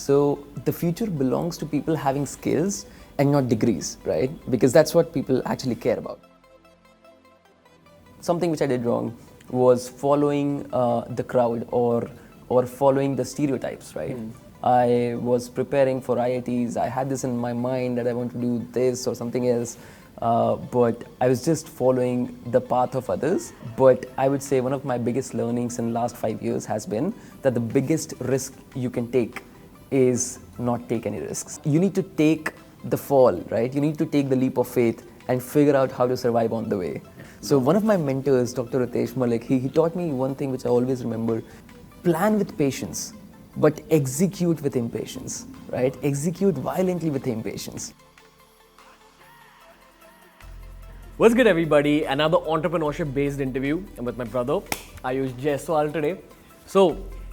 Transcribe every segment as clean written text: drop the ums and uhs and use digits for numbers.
So the future belongs to people having skills and not degrees, right? Because that's what people actually care about. Something which I did wrong was following the crowd or following the stereotypes, right? I was preparing for IITs. I had this in my mind that I want to do this or something else, but I was just following the path of others. But I would say one of my biggest learnings in the last 5 years has been that the biggest risk you can take is not take any risks. You need to take the fall, right? You need to take the leap of faith and figure out how to survive on the way. So one of my mentors, Dr. Ritesh Malik, he taught me one thing which I always remember: plan with patience, but execute with impatience, right? Execute violently with impatience. What's good, everybody? Another entrepreneurship-based interview. I'm with my brother, Aayush Jaiswal today. So,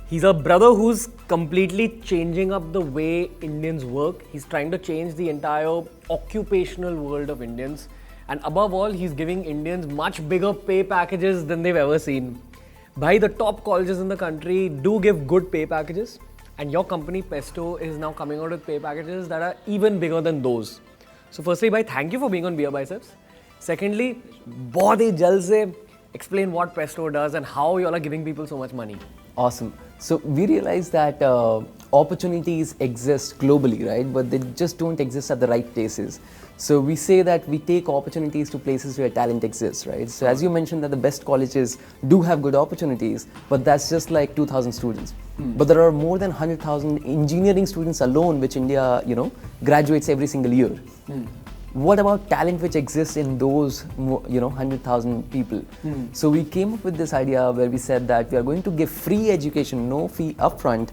he's a brother who's completely changing up the way Indians work. He's trying to change the entire occupational world of Indians. And above all, he's giving Indians much bigger pay packages than they've ever seen. Bhai, the top colleges in the country do give good pay packages. And your company, Pesto, is now coming out with pay packages that are even bigger than those. So firstly, bhai, thank you for being on BeerBiceps. Secondly, bahut hi jald se explain what Pesto does and how you all are giving people so much money. Awesome. So we realize that opportunities exist globally, right? But they just don't exist at the right places. So we say that we take opportunities to places where talent exists, right? So as you mentioned that the best colleges do have good opportunities, but that's just like 2,000 students. But there are more than 100,000 engineering students alone, which India, graduates every single year. What about talent which exists in those, 100,000 people? So we came up with this idea where we said that we are going to give free education, no fee upfront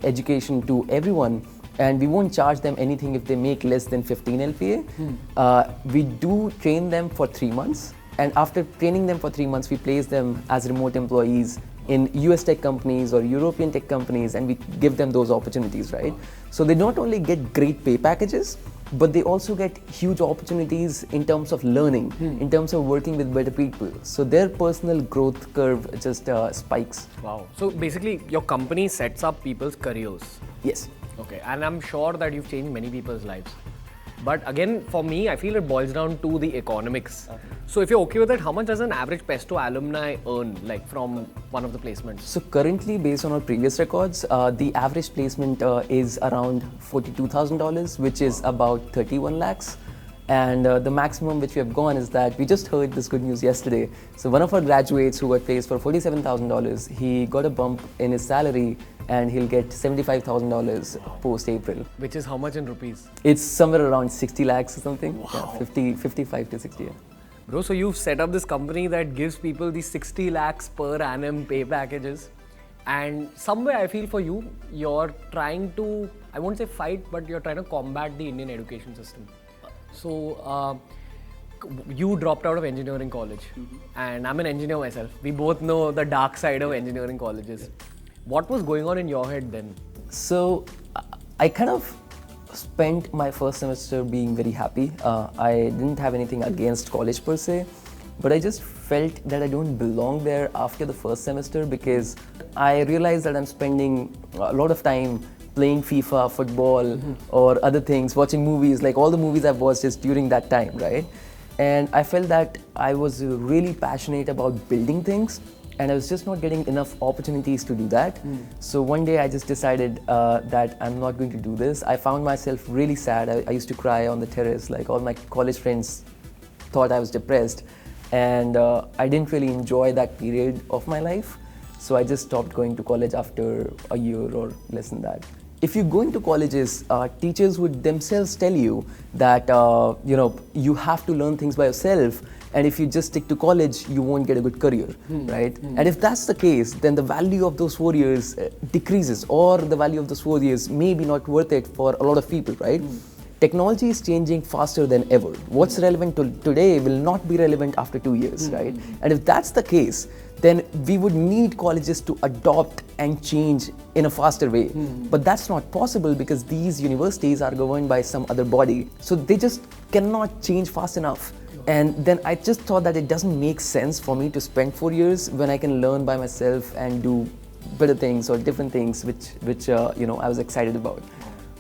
education to everyone, and we won't charge them anything if they make less than 15 LPA. We do train them for 3 months, and after training them for 3 months, we place them as remote employees in US tech companies or European tech companies, and we give them those opportunities, right? So they not only get great pay packages, but they also get huge opportunities in terms of learning, in terms of working with better people. So their personal growth curve just spikes. Wow. So basically, your company sets up people's careers. Yes. Okay, and I'm sure that you've changed many people's lives. But again, for me, I feel it boils down to the economics. Okay. So if you're okay with it, how much does an average Pesto alumni earn, like from one of the placements? So currently, based on our previous records, the average placement is around $42,000, which is about 31 lakhs. And the maximum which we have gone is that we just heard this good news yesterday. So one of our graduates who got placed for $47,000, he got a bump in his salary and he'll get $75,000 post-April. Which is how much in rupees? It's somewhere around 60 lakhs or something. Wow. Yeah, 55 to 60. Yeah. Bro, so you've set up this company that gives people these 60 lakhs per annum pay packages. And somewhere I feel for you, you're trying to, I won't say fight, but you're trying to combat the Indian education system. So, you dropped out of engineering college, and I'm an engineer myself. We both know the dark side of engineering colleges. What was going on in your head then? So, I kind of spent my first semester being very happy. I didn't have anything against college per se, but I just felt that I don't belong there after the first semester because I realized that I'm spending a lot of time playing FIFA, football, or other things, watching movies, like all the movies I've watched is during that time, right? And I felt that I was really passionate about building things, and I was just not getting enough opportunities to do that. So one day I just decided that I'm not going to do this. I found myself really sad. I used to cry on the terrace, like all my college friends thought I was depressed, and I didn't really enjoy that period of my life. So I just stopped going to college after a year or less than that. If you go into colleges, teachers would themselves tell you that you have to learn things by yourself, and if you just stick to college, you won't get a good career, right? And if that's the case, then the value of those 4 years decreases, or the value of those 4 years may be not worth it for a lot of people, right? Technology is changing faster than ever. What's relevant today will not be relevant after 2 years, right? And if that's the case, then we would need colleges to adopt and change in a faster way. But that's not possible because these universities are governed by some other body. So they just cannot change fast enough. And then I just thought that it doesn't make sense for me to spend 4 years when I can learn by myself and do better things or different things which I was excited about.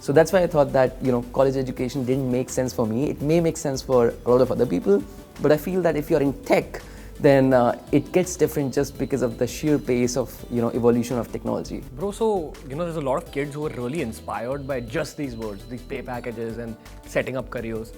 So that's why I thought that college education didn't make sense for me. It may make sense for a lot of other people, but I feel that if you're in tech, then it gets different just because of the sheer pace of evolution of technology. Bro, so there's a lot of kids who are really inspired by just these words, these pay packages and setting up careers.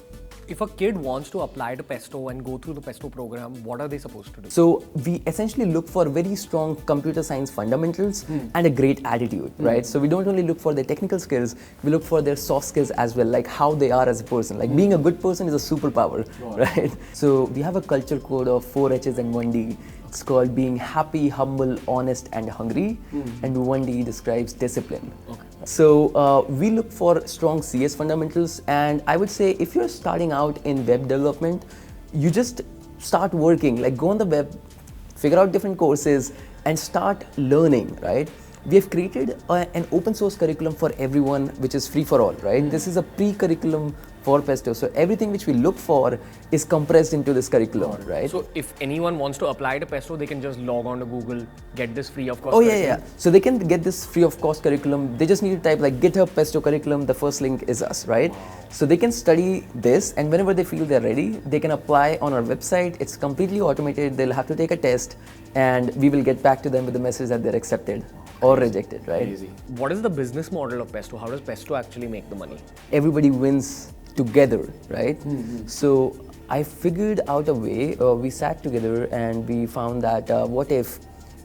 If a kid wants to apply to Pesto and go through the Pesto program, what are they supposed to do? So we essentially look for very strong computer science fundamentals and a great attitude, right? So we don't only look for their technical skills, we look for their soft skills as well, like how they are as a person. Like being a good person is a superpower, right? So we have a culture code of 4 H's and 1D. It's called being happy, humble, honest, and hungry. And 1D describes discipline. Okay. So we look for strong CS fundamentals, and I would say if you're starting out in web development, you just start working, like go on the web, figure out different courses and start learning, right? We have created an open source curriculum for everyone, which is free for all, right? This is a pre-curriculum for Pesto. So everything which we look for is compressed into this curriculum, right? So if anyone wants to apply to Pesto, they can just log on to Google, get this free of cost Oh curriculum. yeah. So they can get this free of cost curriculum. They just need to type like GitHub Pesto curriculum. The first link is us, right? So they can study this, and whenever they feel they're ready, they can apply on our website. It's completely automated. They'll have to take a test, and we will get back to them with the message that they're accepted or rejected, right? Crazy. What is the business model of Pesto? How does Pesto actually make the money? Everybody wins together, right? So I figured out a way. We sat together and we found that what if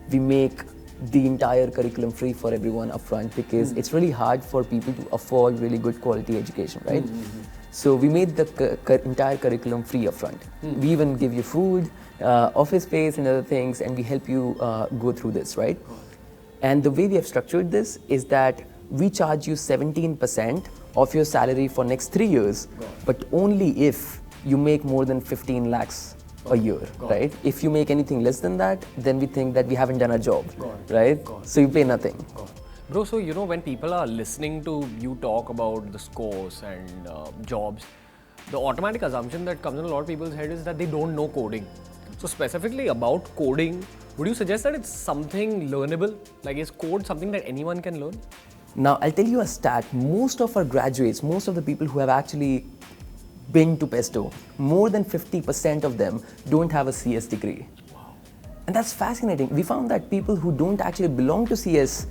we make the entire curriculum free for everyone upfront, because it's really hard for people to afford really good quality education, right? So we made the entire curriculum free upfront. We even give you food, office space and other things, and we help you go through this, right? And the way we have structured this is that we charge you 17% of your salary for next 3 years, but only if you make more than 15 lakhs a year, right? If you make anything less than that, then we think that we haven't done our job, right? So you pay nothing. Bro, so when people are listening to you talk about the scores and jobs, the automatic assumption that comes in a lot of people's head is that they don't know coding. So specifically about coding, would you suggest that it's something learnable? Like, is code something that anyone can learn? Now, I'll tell you a stat. Most of our graduates, most of the people who have actually been to Pesto, more than 50% of them don't have a CS degree. Wow. And that's fascinating. We found that people who don't actually belong to CS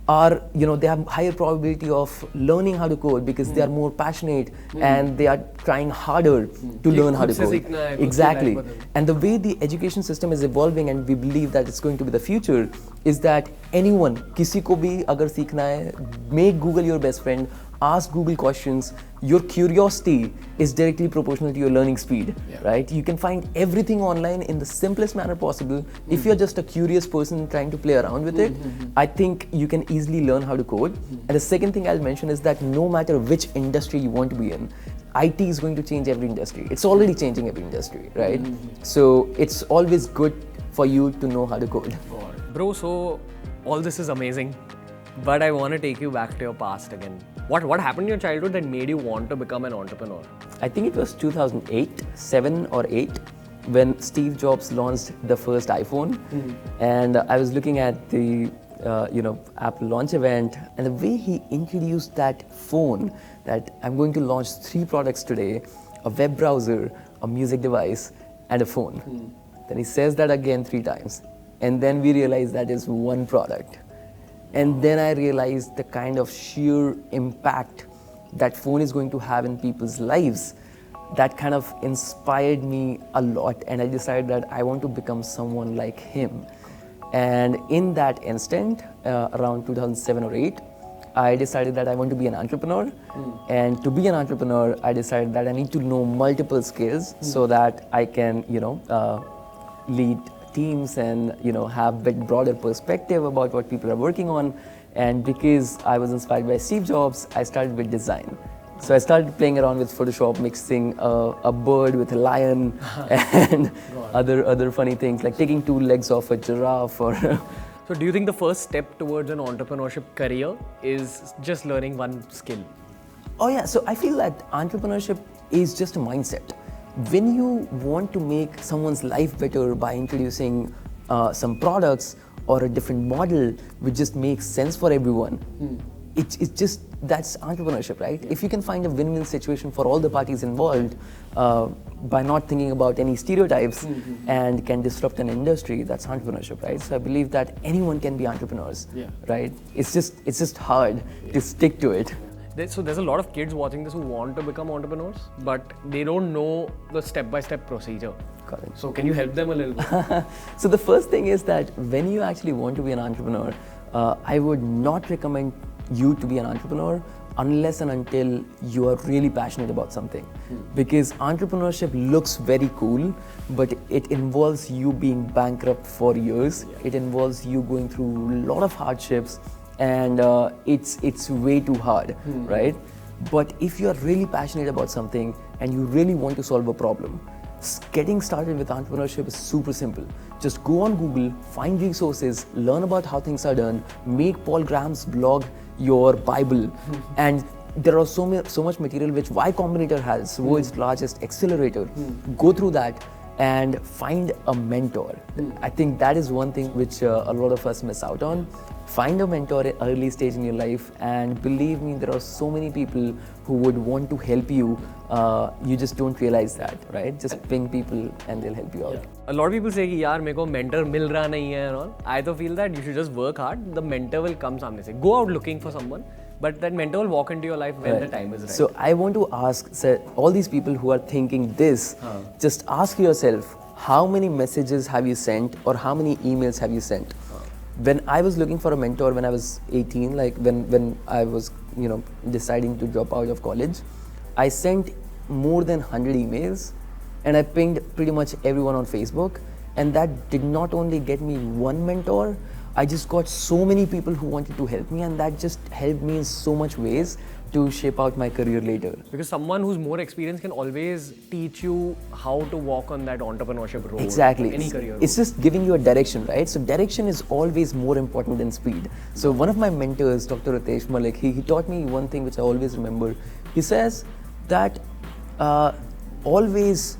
are, they have higher probability of learning how to code because they are more passionate and they are trying harder to learn how to code. Exactly. And the way the education system is evolving, and we believe that it's going to be the future, is that anyone, किसी को भी अगर सीखना है, make Google your best friend, ask Google questions. Your curiosity is directly proportional to your learning speed, right? You can find everything online in the simplest manner possible. If you're just a curious person trying to play around with it, I think you can easily learn how to code. And the second thing I'll mention is that no matter which industry you want to be in, IT is going to change every industry. It's already changing every industry, right? So it's always good for you to know how to code. Bro, so all this is amazing, but I want to take you back to your past again. What happened in your childhood that made you want to become an entrepreneur? I think it was 2008, 7 or 8, when Steve Jobs launched the first iPhone. And I was looking at the Apple launch event, and the way he introduced that phone, that I'm going to launch 3 products today, a web browser, a music device, and a phone. Then he says that again 3 times. And then we realize that is one product. And then I realized the kind of sheer impact that phone is going to have in people's lives. That kind of inspired me a lot, and I decided that I want to become someone like him. And in that instant, around 2007 or 8, I decided that I want to be an entrepreneur. And to be an entrepreneur, I decided that I need to know multiple skills so that I can, lead teams and have a bit broader perspective about what people are working on. And because I was inspired by Steve Jobs, I started with design. So I started playing around with Photoshop, mixing a bird with a lion and other funny things, like taking 2 legs off a giraffe or So do you think the first step towards an entrepreneurship career is just learning one skill? Oh yeah, so I feel that entrepreneurship is just a mindset. When you want to make someone's life better by introducing some products or a different model which just makes sense for everyone. It's just, that's entrepreneurship, right? If you can find a win-win situation for all the parties involved by not thinking about any stereotypes and can disrupt an industry, that's entrepreneurship, right? So I believe that anyone can be entrepreneurs, right? It's just hard to stick to it. So there's a lot of kids watching this who want to become entrepreneurs, but they don't know the step-by-step procedure. Correct. So can you help them a little bit? So the first thing is that when you actually want to be an entrepreneur, I would not recommend you to be an entrepreneur unless and until you are really passionate about something. Because entrepreneurship looks very cool, but it involves you being bankrupt for years. It involves you going through a lot of hardships, and it's way too hard, right? But if you are really passionate about something and you really want to solve a problem, getting started with entrepreneurship is super simple. Just go on Google, find resources, learn about how things are done, make Paul Graham's blog your Bible, and there are so much material which Y Combinator has, world's largest accelerator. Go through that and find a mentor. I think that is one thing which a lot of us miss out on. Find a mentor at early stage in your life, and believe me, there are so many people who would want to help you. You just don't realize that, right? Just ping people and they'll help you out. A lot of people say कि यार मेरे को mentor मिल रहा नहीं है and all. I तो feel that you should just work hard. The mentor will come सामने से. Go out looking for someone, but that mentor will walk into your life when the time is right. So I want to ask, sir, all these people who are thinking this, just ask yourself, how many messages have you sent or how many emails have you sent? When I was looking for a mentor when I was 18, like when I was, deciding to drop out of college, I sent more than 100 emails and I pinged pretty much everyone on Facebook, and that did not only get me one mentor, I just got so many people who wanted to help me, and that just helped me in so much ways to shape out my career later. Because someone who's more experienced can always teach you how to walk on that entrepreneurship road. Exactly. Any career road. It's just giving you a direction, right? So direction is always more important than speed. So one of my mentors, Dr. Ritesh Malik, he taught me one thing which I always remember. He says that always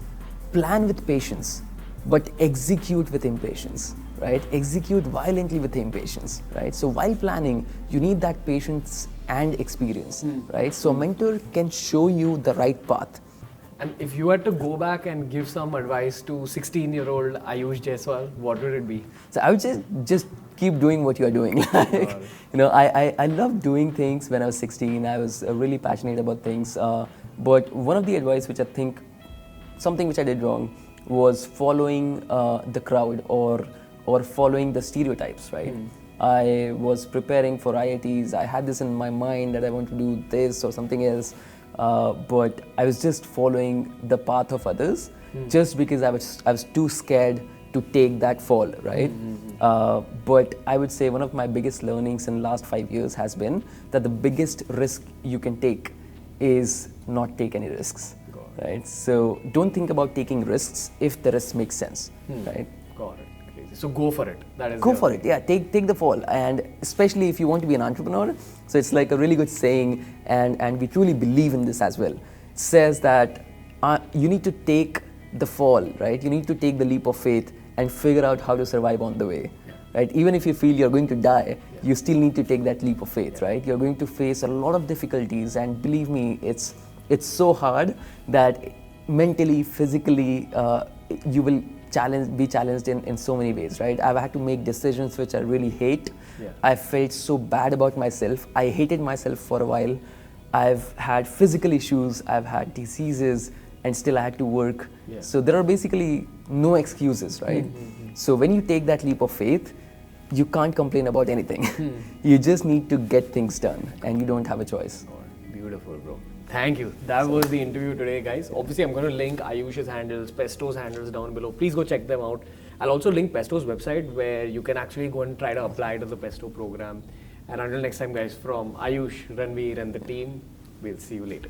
plan with patience, but execute with impatience, right? Execute violently with impatience, right? So while planning, you need that patience and experience, right? So a mentor can show you the right path. And if you had to go back and give some advice to 16-year-old Aayush Jaiswal, what would it be? So I would just keep doing what you are doing. Like, I loved doing things when I was 16. I was really passionate about things. But one of the advice which I think, something which I did wrong, was following the crowd or following the stereotypes, right? I was preparing for IITs. I had this in my mind that I want to do this or something else. But I was just following the path of others just because I was too scared to take that fall, right? But I would say one of my biggest learnings in the last 5 years has been that the biggest risk you can take is not take any risks, right? So don't think about taking risks if the risk makes sense, right? Got it. Crazy. So go for it. That is go for it. Yeah, take the fall, and especially if you want to be an entrepreneur. So it's like a really good saying, and we truly believe in this as well. It says that you need to take the fall, right? You need to take the leap of faith and figure out how to survive on the way, right? Even if you feel you're going to die, you still need to take that leap of faith, right? You're going to face a lot of difficulties, and believe me, it's so hard that mentally, physically, you will be challenged in so many ways, right? I've had to make decisions which I really hate. I felt so bad about myself. I hated myself for a while. I've had physical issues, I've had diseases, and still I had to work. So there are basically no excuses, right? So when you take that leap of faith, you can't complain about anything. You just need to get things done, and you don't have a choice. Beautiful, bro. Thank you. That was the interview today, guys. Obviously, I'm going to link Aayush's handles, Pesto's handles down below. Please go check them out. I'll also link Pesto's website where you can actually go and try to apply to the Pesto program. And until next time, guys, from Aayush, Ranveer, and the team, we'll see you later.